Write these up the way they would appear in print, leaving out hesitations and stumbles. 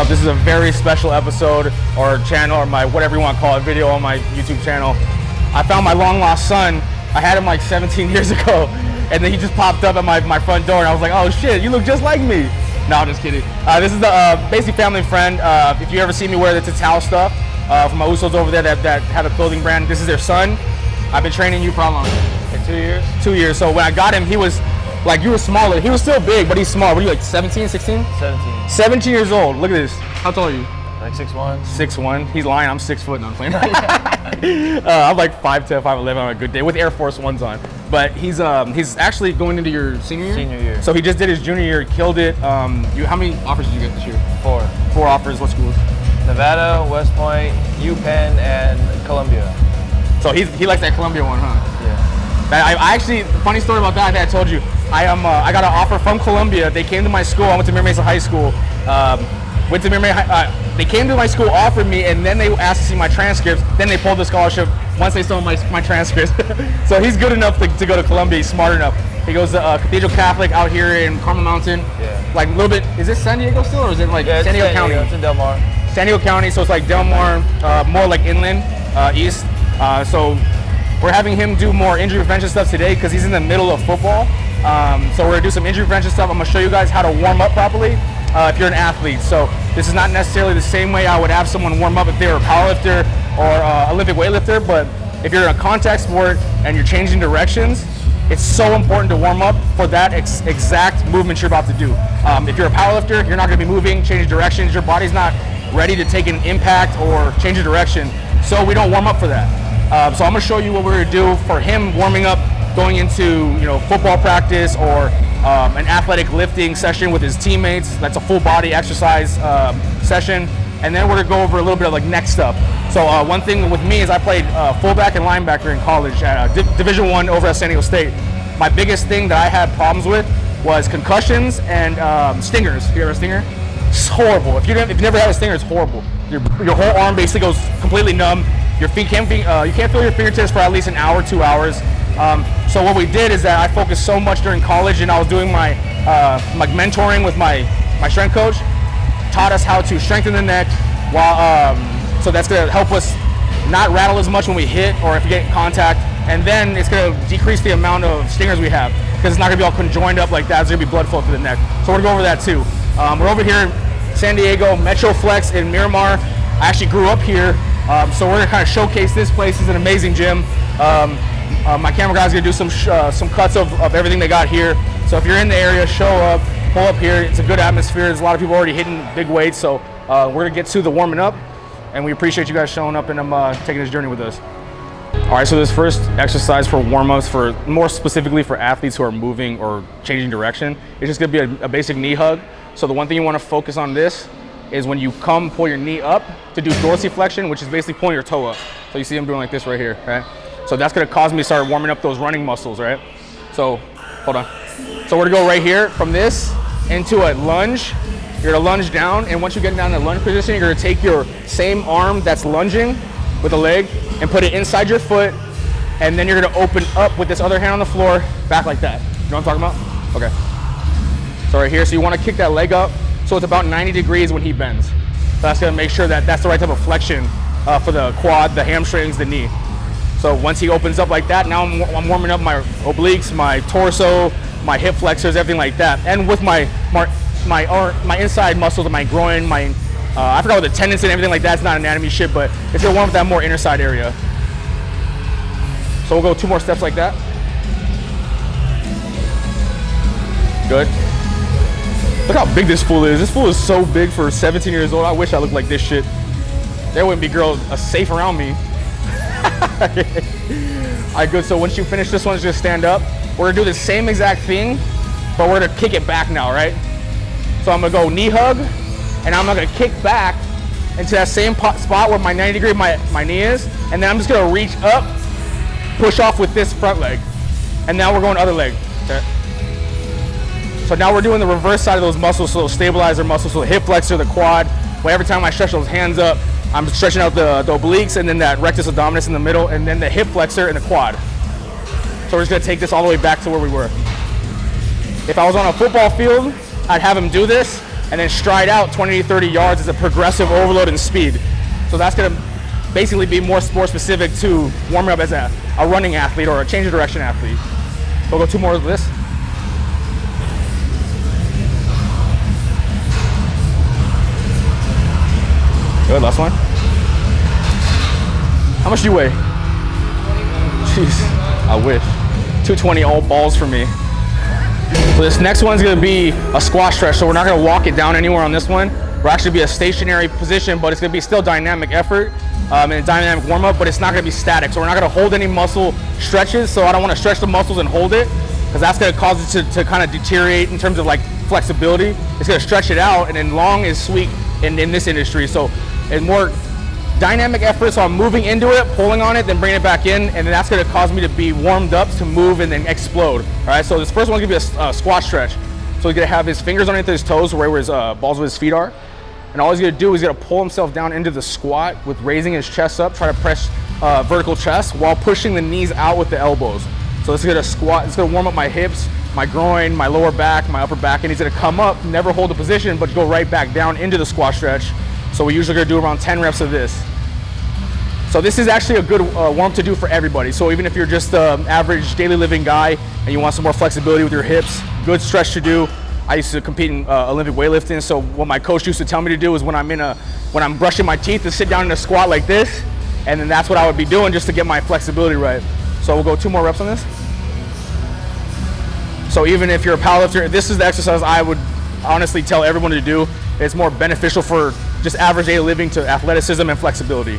up? This is a very special episode or channel or my whatever you want to call it, video on my YouTube channel. I found my long lost son. I had him like 17 years ago, and then he just popped up at my front door, and I was like, oh shit, you look just like me. No, I'm just kidding. This is the basically family friend. If you ever see me wear the Tao stuff from my Usos over there that have a clothing brand, this is their son. I've been training you for how long? Like 2 years. 2 years. So when I got him, he was like, you were smaller. He was still big, but he's small. Were you like 17, 16? 17. 17 years old. Look at this. How tall are you? Like 6'1". 6'1". He's lying. I'm 6 foot. No, I'm playing. I'm like 5'10", 5'11" on a good day with Air Force Ones on. But he's actually going into your senior year? Senior year. So he just did his junior year, killed it. How many offers did you get this year? 4. 4 offers. What schools? Nevada, West Point, UPenn, and Columbia. So he likes that Columbia one, huh? Yeah. I actually, funny story about that, I think I told you. I got an offer from Columbia. They came to my school. I went to Mira Mesa High School. They came to my school, offered me, and then they asked to see my transcripts. Then they pulled the scholarship once they saw my transcripts. So he's good enough to go to Columbia. He's smart enough. He goes to Cathedral Catholic out here in Carmel Mountain. Yeah. Like a little bit, is this San Diego still, or is it like San Diego County? It's in Del Mar. San Diego County, so it's like Del Mar, more like inland, east. So we're having him do more injury prevention stuff today because he's in the middle of football. So we're gonna do some injury prevention stuff. I'm gonna show you guys how to warm up properly if you're an athlete. So this is not necessarily the same way I would have someone warm up if they were a powerlifter or Olympic weightlifter, but if you're in a contact sport and you're changing directions, it's so important to warm up for that exact movement you're about to do. If you're a powerlifter, you're not gonna be moving, changing directions. Your body's not ready to take an impact or change a direction, so we don't warm up for that. So I'm gonna show you what we're gonna do for him warming up, going into football practice or an athletic lifting session with his teammates. That's a full body exercise session, and then we're gonna go over a little bit of like next stuff. So one thing with me is I played fullback and linebacker in college at Division I over at San Diego State. My biggest thing that I had problems with was concussions and stingers. You ever a stinger? It's horrible. If you never had a stinger, it's horrible. Your whole arm basically goes completely numb. Your feet can't be, you can't feel your fingertips for at least an hour, 2 hours. So what we did is that I focused so much during college, and I was doing my mentoring with my strength coach, taught us how to strengthen the neck, while so that's gonna help us not rattle as much when we hit or if we get in contact, and then it's gonna decrease the amount of stingers we have because it's not gonna be all conjoined up like that. There's gonna be blood flow through the neck. So we're gonna go over that too. We're over here in San Diego, Metro Flex in Miramar. I actually grew up here, so we're gonna kind of showcase this place. It's an amazing gym. My camera guy's gonna do some cuts of everything they got here. So if you're in the area, show up, pull up here. It's a good atmosphere. There's a lot of people already hitting big weights, so we're gonna get to the warming up, and we appreciate you guys showing up and taking this journey with us. All right, so this first exercise for warm-ups, for more specifically for athletes who are moving or changing direction, it's just gonna be a basic knee hug. So the one thing you wanna focus on this is when you come, pull your knee up to do dorsiflexion, which is basically pulling your toe up. So you see I'm doing like this right here, right? So that's gonna cause me to start warming up those running muscles, right? So, hold on. So we're gonna go right here from this into a lunge. You're gonna lunge down, and once you get down in the lunge position, you're gonna take your same arm that's lunging with a leg and put it inside your foot, and then you're gonna open up with this other hand on the floor, back like that. You know what I'm talking about? Okay. So right here, so you wanna kick that leg up, so it's about 90 degrees when he bends. So that's gonna make sure that that's the right type of flexion for the quad, the hamstrings, the knee. So once he opens up like that, now I'm warming up my obliques, my torso, my hip flexors, everything like that. And with my inside muscles, my groin, I forgot what the tendons and everything like that. It's not anatomy shit, but it's gonna warm up that more inner side area. So we'll go 2 more steps like that. Good. Look how big this fool is. This fool is so big for 17 years old. I wish I looked like this shit. There wouldn't be girls safe around me. All right, good. So once you finish this one, just stand up. We're gonna do the same exact thing, but we're gonna kick it back now, right? So I'm gonna go knee hug, and I'm gonna kick back into that same spot where my 90 degree my knee is, and then I'm just gonna reach up, push off with this front leg, and now we're going other leg. Okay. So now we're doing the reverse side of those muscles, so those stabilizer muscles, so the hip flexor, the quad. Where every time I stretch those hands up, I'm stretching out the obliques, and then that rectus abdominis in the middle, and then the hip flexor and the quad. So we're just gonna take this all the way back to where we were. If I was on a football field, I'd have him do this, and then stride out 20 to 30 yards as a progressive overload in speed. So that's gonna basically be more sport specific to warming up as a running athlete or a change of direction athlete. We'll go 2 more of this. Good, last one. How much do you weigh? Jeez, I wish. 220 all balls for me. So this next one's gonna be a squat stretch. So we're not gonna walk it down anywhere on this one. We're actually be a stationary position, but it's gonna be still dynamic effort and a dynamic warm up, but it's not gonna be static. So we're not gonna hold any muscle stretches. So I don't wanna stretch the muscles and hold it, because that's gonna cause it to kind of deteriorate in terms of like flexibility. It's gonna stretch it out, and then long is sweet in this industry. So it's more dynamic effort, so I'm moving into it, pulling on it, then bringing it back in, and then that's gonna cause me to be warmed up to move and then explode. All right, so this first one's gonna be a squat stretch. So he's gonna have his fingers underneath his toes, where his balls of his feet are. And all he's gonna do is he's gonna pull himself down into the squat with raising his chest up, try to press vertical chest while pushing the knees out with the elbows. So this is gonna squat, it's gonna warm up my hips, my groin, my lower back, my upper back, and he's gonna come up, never hold the position, but go right back down into the squat stretch. So we usually gonna do around 10 reps of this. So this is actually a good warm-up to do for everybody. So even if you're just an average daily living guy and you want some more flexibility with your hips, good stretch to do. I used to compete in Olympic weightlifting, so what my coach used to tell me to do is when I'm brushing my teeth, to sit down in a squat like this, and then that's what I would be doing just to get my flexibility right. So we'll go 2 more reps on this. So even if you're a powerlifter, this is the exercise I would honestly tell everyone to do. It's more beneficial for just average daily living to athleticism and flexibility.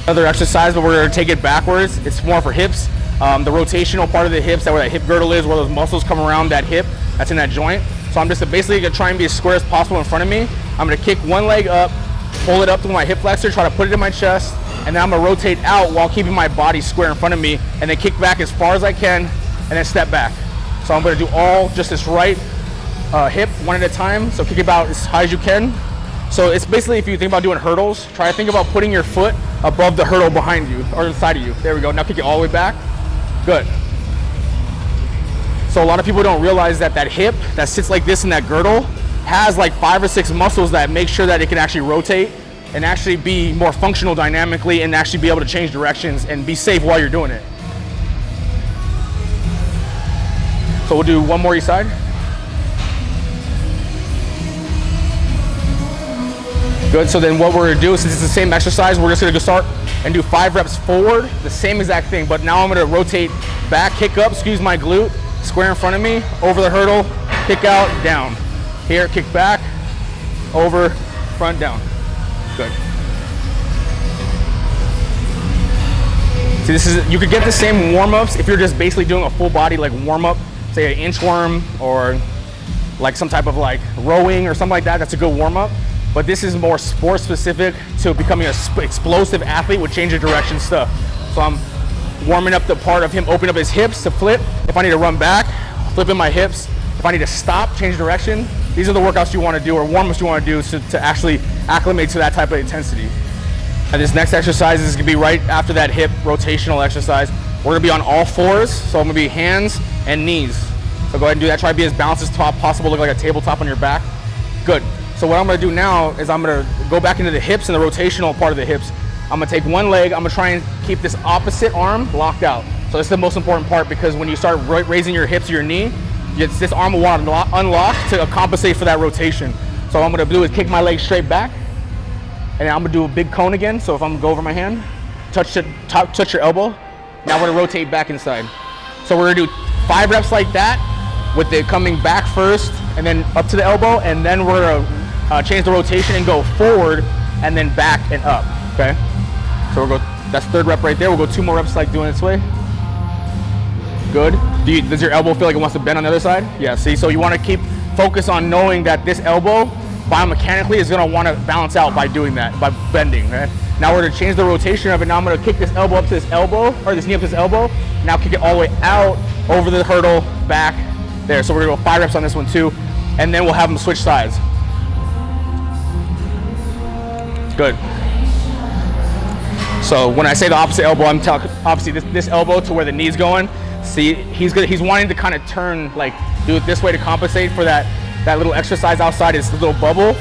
Another exercise, but we're gonna take it backwards. It's more for hips. The rotational part of the hips, where that hip girdle is, where those muscles come around that hip, that's in that joint. So I'm just basically gonna try and be as square as possible in front of me. I'm gonna kick one leg up, pull it up to my hip flexor, try to put it in my chest, and then I'm gonna rotate out while keeping my body square in front of me, and then kick back as far as I can, and then step back. So I'm gonna do all just this right hip one at a time. So kick about as high as you can. So it's basically, if you think about doing hurdles, try to think about putting your foot above the hurdle behind you, or the side of you. There we go, now kick it all the way back. Good. So a lot of people don't realize that that hip that sits like this in that girdle has like 5 or 6 muscles that make sure that it can actually rotate and actually be more functional dynamically and actually be able to change directions and be safe while you're doing it. So we'll do one more each side. Good, so then what we're gonna do, since it's the same exercise, we're just gonna go start and do 5 reps forward, the same exact thing, but now I'm gonna rotate back, kick up, squeeze my glute, square in front of me, over the hurdle, kick out, down. Here, kick back, over, front, down. Good. See, this is, you could get the same warm-ups if you're just basically doing a full body like warm-up, say an inchworm or like some type of like rowing or something like that. That's a good warm-up. But this is more sport specific to becoming an explosive athlete with change of direction stuff. So I'm warming up the part of him opening up his hips to flip. If I need to run back, flipping my hips. If I need to stop, change direction. These are the workouts you want to do, or warm-ups you want to do to actually acclimate to that type of intensity. And this next exercise is gonna be right after that hip rotational exercise. We're gonna be on all fours, so I'm gonna be hands and knees. So go ahead and do that. Try to be as balanced as possible, look like a tabletop on your back. Good. So what I'm gonna do now is I'm gonna go back into the hips and the rotational part of the hips. I'm gonna take one leg, I'm gonna try and keep this opposite arm locked out. So this is the most important part, because when you start raising your hips or your knee, this arm will want to unlock to compensate for that rotation. So what I'm gonna do is kick my leg straight back, and then I'm gonna do a big cone again. So if I'm gonna go over my hand, touch your elbow. Now we're gonna rotate back inside. So we're gonna do 5 reps like that, with it coming back first, and then up to the elbow, and then we're gonna change the rotation and go forward, and then back and up, okay? So we'll go, that's 3rd rep right there. We'll go 2 more reps like doing it this way. Good. Does your elbow feel like it wants to bend on the other side? Yeah, see, so you wanna keep focus on knowing that this elbow biomechanically is gonna wanna balance out by doing that, by bending, right? Now we're gonna change the rotation of it. Now I'm gonna kick this elbow up to this elbow, or this knee up to this elbow. Now kick it all the way out, over the hurdle, back, there. So we're gonna go 5 reps on this one too, and then we'll have them switch sides. Good. So when I say the opposite elbow, I'm talking obviously this elbow to where the knee's going. See, he's wanting to kind of turn, like do it this way to compensate for that that little exercise outside is the little bubble.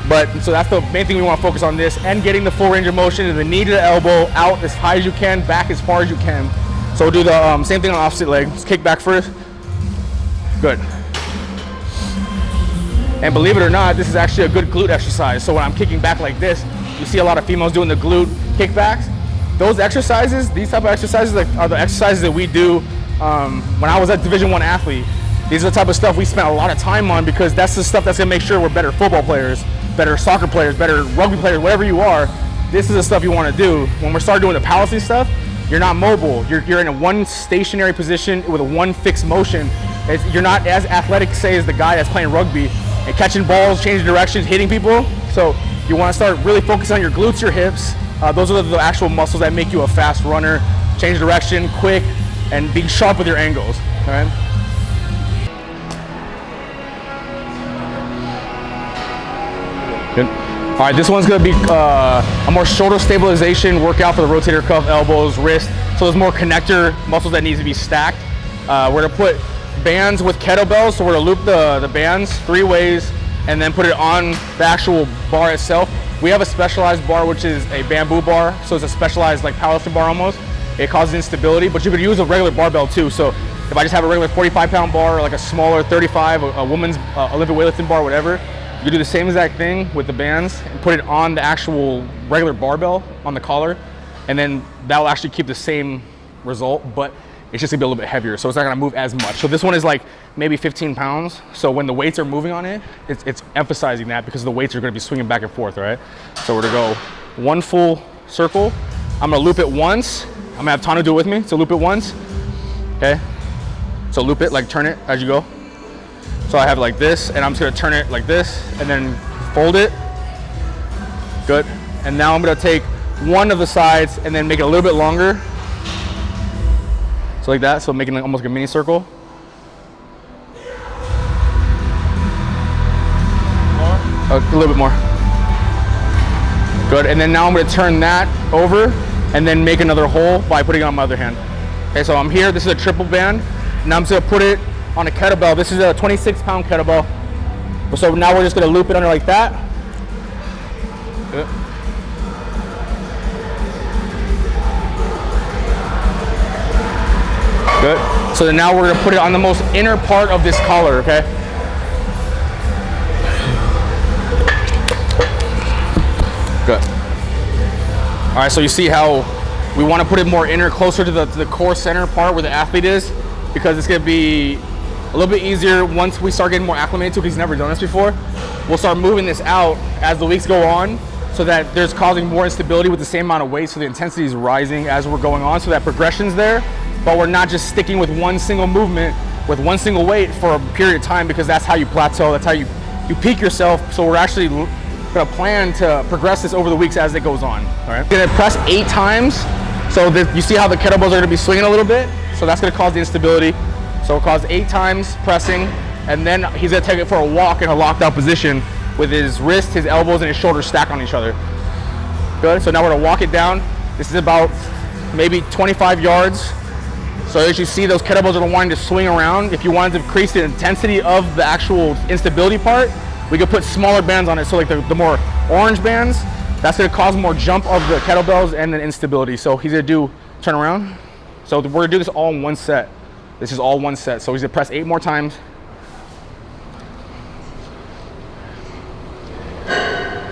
But so that's the main thing we want to focus on this, and getting the full range of motion to the knee to the elbow, out as high as you can, back as far as you can. So we'll do the same thing on the opposite leg. Let's kick back first. Good. And believe it or not, this is actually a good glute exercise. So when I'm kicking back like this, you see a lot of females doing the glute kickbacks. Those exercises, these type of exercises are the exercises that we do when I was a Division I athlete. These are the type of stuff we spent a lot of time on, because that's the stuff that's gonna make sure we're better football players, better soccer players, better rugby players, whatever you are. This is the stuff you wanna do. When we start doing the powerlifting stuff, you're not mobile. You're in a one stationary position with a one fixed motion. You're not as athletic, say, as the guy that's playing rugby and catching balls, changing directions, hitting people. So you wanna start really focusing on your glutes, your hips. Those are the actual muscles that make you a fast runner, change direction, quick, and being sharp with your angles, all right? Good. All right, this one's gonna be a more shoulder stabilization workout for the rotator cuff, elbows, wrist. So there's more connector muscles that needs to be stacked. We're gonna put bands with kettlebells. So we're gonna loop the bands 3 ways and then put it on the actual bar itself. We have a specialized bar, which is a bamboo bar. So it's a specialized like powerlifting bar almost. It causes instability, but you could use a regular barbell too. So if I just have a regular 45-pound bar or like a smaller 35, a woman's Olympic weightlifting bar, whatever, you can do the same exact thing with the bands and put it on the actual regular barbell on the collar, and then that'll actually keep the same result, but it's just gonna be a little bit heavier, so it's not gonna move as much. So this one is like maybe 15 pounds. So when the weights are moving on it, it's emphasizing that, because the weights are gonna be swinging back and forth, right? So we're gonna go 1 full circle. I'm gonna loop it once. I'm gonna have Tano do it with me. So loop it once, okay? So loop it, like turn it as you go. So I have it like this, and I'm just gonna turn it like this, and then fold it. Good. And now I'm gonna take one of the sides and then make it a little bit longer. So like that, so making like almost like a mini circle. More? A little bit more. Good, and then now I'm gonna turn that over and then make another hole by putting it on my other hand. Okay, so I'm here, this is a triple band. Now I'm just gonna put it on a kettlebell. This is a 26-pound kettlebell. So now we're just gonna loop it under like that. Good. Good. So then now we're gonna put it on the most inner part of this collar, okay? Good. All right, so you see how we wanna put it more inner, closer to the core center part where the athlete is, because it's gonna be a little bit easier once we start getting more acclimated to it, because he's never done this before. We'll start moving this out as the weeks go on, so that there's causing more instability with the same amount of weight, so the intensity is rising as we're going on, so that progression's there, but we're not just sticking with one single movement, with one single weight for a period of time, because that's how you plateau, that's how you peak yourself. So we're actually gonna plan to progress this over the weeks as it goes on, all right? We're gonna press 8 times, so that you see how the kettlebells are gonna be swinging a little bit, so that's gonna cause the instability. So it causes 8 times pressing, and then he's gonna take it for a walk in a locked out position with his wrist, his elbows, and his shoulders stacked on each other. Good, so now we're gonna walk it down. This is about maybe 25 yards. So as you see, those kettlebells are wanting to swing around. If you wanted to increase the intensity of the actual instability part, we could put smaller bands on it. So like the more orange bands, that's gonna cause more jump of the kettlebells and then instability. So he's gonna do, turn around. So we're gonna do this all in one set. This is all one set. So he's gonna press 8 more times.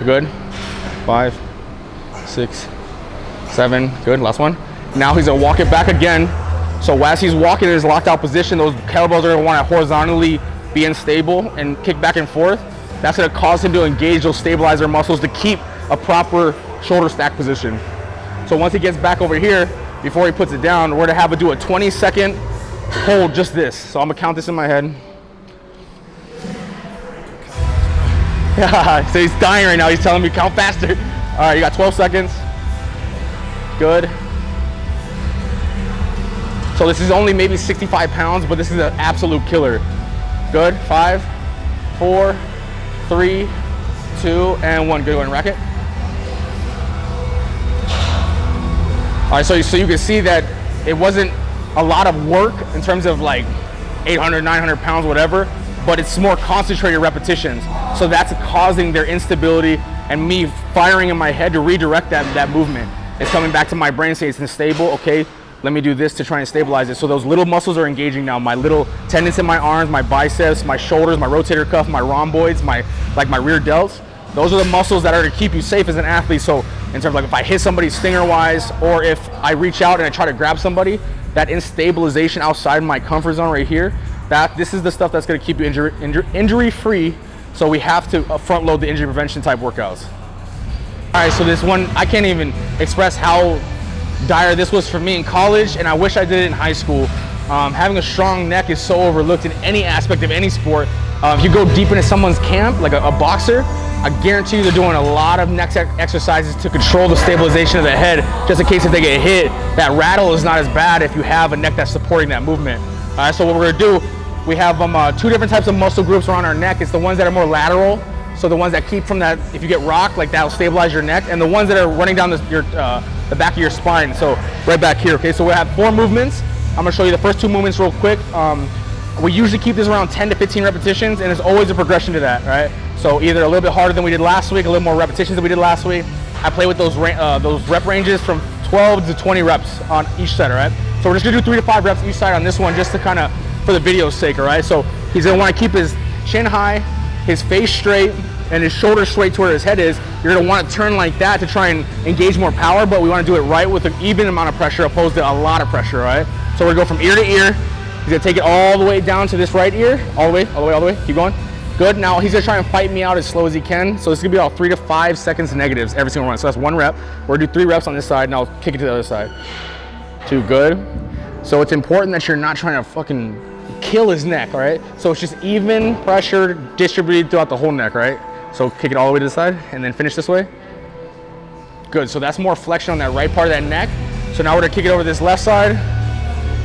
Good. 5, 6, 7. Good. Last one. Now he's gonna walk it back again. So as he's walking in his locked out position, those kettlebells are gonna wanna horizontally be unstable and kick back and forth. That's gonna cause him to engage those stabilizer muscles to keep a proper shoulder stack position. So once he gets back over here, before he puts it down, we're gonna have him do a 20-second hold, just this. So I'm gonna count this in my head. Yeah, so he's dying right now. He's telling me count faster. All right, you got 12 seconds. Good. So this is only maybe 65 pounds, but this is an absolute killer. Good. 5, 4, 3, 2, and 1. Good one, racket. All right, so you can see that it wasn't a lot of work in terms of like 800, 900 pounds, whatever. but it's more concentrated repetitions. So that's causing their instability, and me firing in my head to redirect that movement. It's coming back to my brain saying it's unstable. Okay, let me do this to try and stabilize it. So those little muscles are engaging now. My little tendons in my arms, my biceps, my shoulders, my rotator cuff, my rhomboids, my rear delts. Those are the muscles that are to keep you safe as an athlete. So in terms of like if I hit somebody stinger wise, or if I reach out and I try to grab somebody, that instabilization outside my comfort zone right here, this is the stuff that's going to keep you injury free. So we have to front load the injury prevention type workouts. All right, so this one, I can't even express how dire this was for me in college, and I wish I did it in high school. Having a strong neck is so overlooked in any aspect of any sport. If you go deep into someone's camp, like a boxer, I guarantee you they're doing a lot of neck exercises to control the stabilization of the head, just in case if they get hit, that rattle is not as bad if you have a neck that's supporting that movement. All right, so what we're gonna do, we have two different types of muscle groups around our neck. It's the ones that are more lateral, so the ones that keep from that, if you get rocked, like that'll stabilize your neck, and the ones that are running down the back of your spine, so right back here, okay? So we have 4 movements. I'm gonna show you the first 2 movements real quick. We usually keep this around 10 to 15 repetitions, and there's always a progression to that, right? So either a little bit harder than we did last week, a little more repetitions than we did last week. I play with those rep ranges from 12 to 20 reps on each set, all right? So we're just gonna do 3 to 5 reps each side on this one, just to kind of, for the video's sake, all right? So he's gonna wanna keep his chin high, his face straight, and his shoulders straight to where his head is. You're gonna wanna turn like that to try and engage more power, but we wanna do it right with an even amount of pressure opposed to a lot of pressure, all right? So we're gonna go from ear to ear. He's gonna take it all the way down to this right ear, all the way, keep going. Good, now he's gonna try and fight me out as slow as he can. So it's gonna be about 3 to 5 seconds negatives every single one. So that's 1 rep. We're gonna do 3 reps on this side, and I'll kick it to the other side. 2, good. So it's important that you're not trying to fucking kill his neck, all right? So it's just even pressure distributed throughout the whole neck, right? So kick it all the way to the side, and then finish this way. Good, so that's more flexion on that right part of that neck. So now we're gonna kick it over this left side.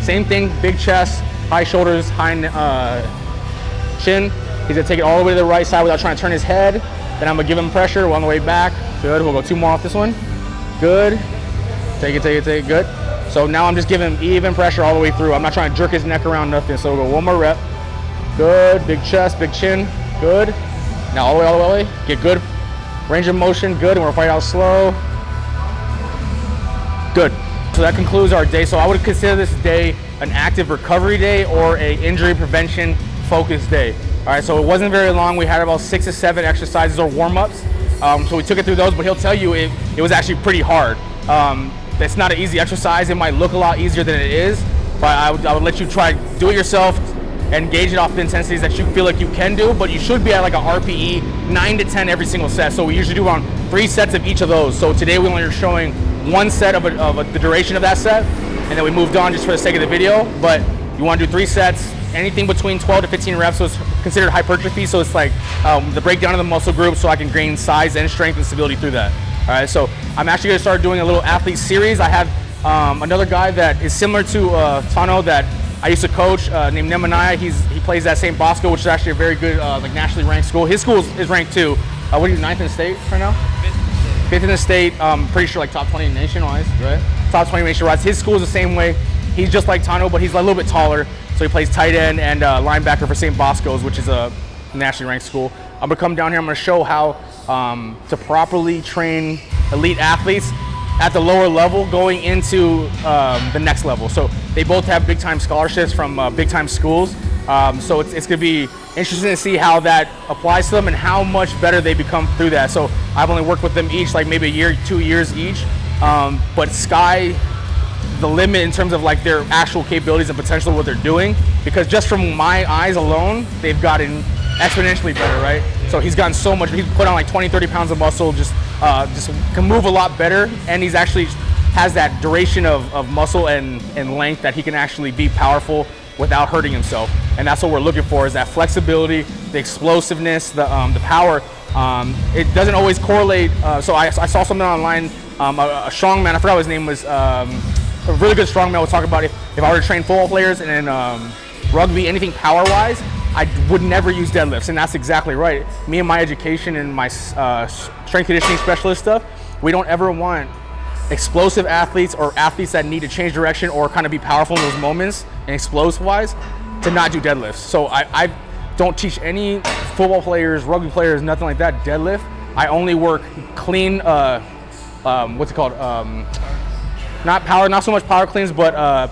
Same thing, big chest, high shoulders, high chin. He's gonna take it all the way to the right side without trying to turn his head. Then I'm gonna give him pressure on the way back. Good, we'll go 2 more off this one. Good, take it, good. So now I'm just giving him even pressure all the way through. I'm not trying to jerk his neck around, nothing. So we'll go 1 more rep. Good, big chest, big chin, good. Now all the way, get good range of motion, good, and we'll fight out slow. Good. So that concludes our day. So I would consider this day an active recovery day or a injury prevention focused day. All right, so it wasn't very long. We had about 6 to 7 exercises or warm-ups. So we took it through those, but he'll tell you it was actually pretty hard. It's not an easy exercise. It might look a lot easier than it is, but I would let you try do it yourself and gauge it off the intensities that you feel like you can do, but you should be at like a RPE 9 to 10 every single set. So we usually do around 3 sets of each of those. So today we only are showing 1 set of the duration of that set, and then we moved on just for the sake of the video. But you want to do 3 sets, anything between 12 to 15 reps, so it's considered hypertrophy. So it's like the breakdown of the muscle group, so I can gain size and strength and stability through that. All right, so I'm actually going to start doing a little athlete series. I have another guy that is similar to Tano that I used to coach named Nemanaya. He plays at St. Bosco, which is actually a very good like nationally ranked school. His school is ranked too. What are you, 9th in the state right now? 5th in the state. Pretty sure like top 20 nationwide, right? Top 20 nationwide. His school is the same way. He's just like Tano, but he's a little bit taller. So he plays tight end and linebacker for St. Bosco's, which is a nationally ranked school. I'm gonna come down here. I'm gonna show how to properly train elite athletes at the lower level going into the next level. So they both have big time scholarships from big time schools. So it's gonna be interesting to see how that applies to them and how much better they become through that. So I've only worked with them each like maybe a year, 2 years each, but sky the limit in terms of like their actual capabilities and potential of what they're doing, because just from my eyes alone, they've gotten exponentially better, right? So he's gotten so much, he's put on like 20, 30 pounds of muscle, just can move a lot better, and he's actually has that duration of muscle and length that he can actually be powerful without hurting himself. And that's what we're looking for, is that flexibility, the explosiveness, the power. It doesn't always correlate. So I saw something online, a strongman, I forgot what his name was, a really good strongman was talking about if I were to train football players and then rugby, anything power-wise, I would never use deadlifts, and that's exactly right. Me and my education and my strength conditioning specialist stuff, we don't ever want explosive athletes or athletes that need to change direction or kind of be powerful in those moments and explosive-wise to not do deadlifts. So don't teach any football players, rugby players, nothing like that, deadlift. I only work clean, what's it called? Not so much power cleans, but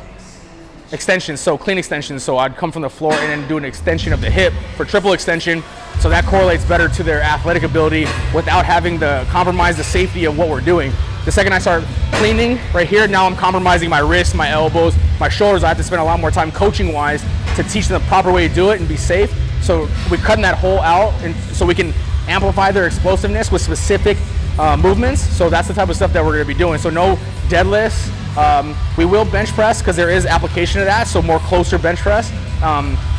extensions, so clean extensions. So I'd come from the floor and then do an extension of the hip for triple extension. So that correlates better to their athletic ability without having to compromise the safety of what we're doing. The second I start cleaning right here, now I'm compromising my wrists, my elbows, my shoulders. I have to spend a lot more time coaching wise to teach them the proper way to do it and be safe. So we're cutting that hole out, and so we can amplify their explosiveness with specific movements. So that's the type of stuff that we're going to be doing. So no deadlifts. We will bench press because there is application to that, so more closer bench press.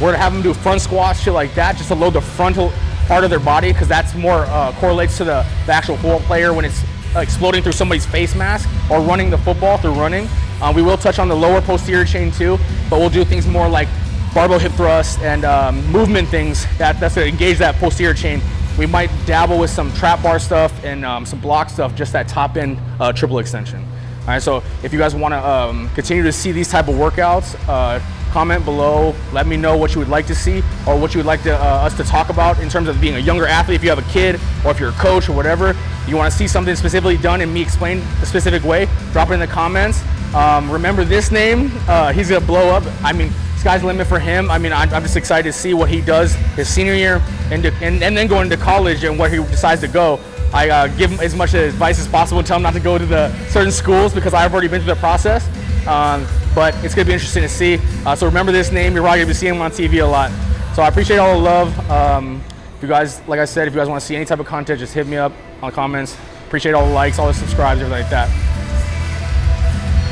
We're gonna have them do front squats, shit like that, just to load the frontal part of their body, because that's more correlates to the actual football player when it's exploding through somebody's face mask or running the football through running. We will touch on the lower posterior chain too, but we'll do things more like barbell hip thrust and movement things that's gonna engage that posterior chain. We might dabble with some trap bar stuff and some block stuff, just that top end triple extension. All right, so if you guys want to continue to see these type of workouts, comment below. Let me know what you would like to see or what you would like to, us to talk about in terms of being a younger athlete. If you have a kid or if you're a coach or whatever, you want to see something specifically done and me explain a specific way, drop it in the comments. Remember this name, he's going to blow up. I mean, sky's the limit for him. I mean, I'm just excited to see what he does his senior year and then going into college and where he decides to go. I give him as much advice as possible and tell him not to go to the certain schools because I've already been through the process. But it's gonna be interesting to see. So remember this name, you're probably gonna be seeing him on TV a lot. So I appreciate all the love. If you guys, like I said, if you guys wanna see any type of content, just hit me up on the comments. Appreciate all the likes, all the subscribes, everything like that.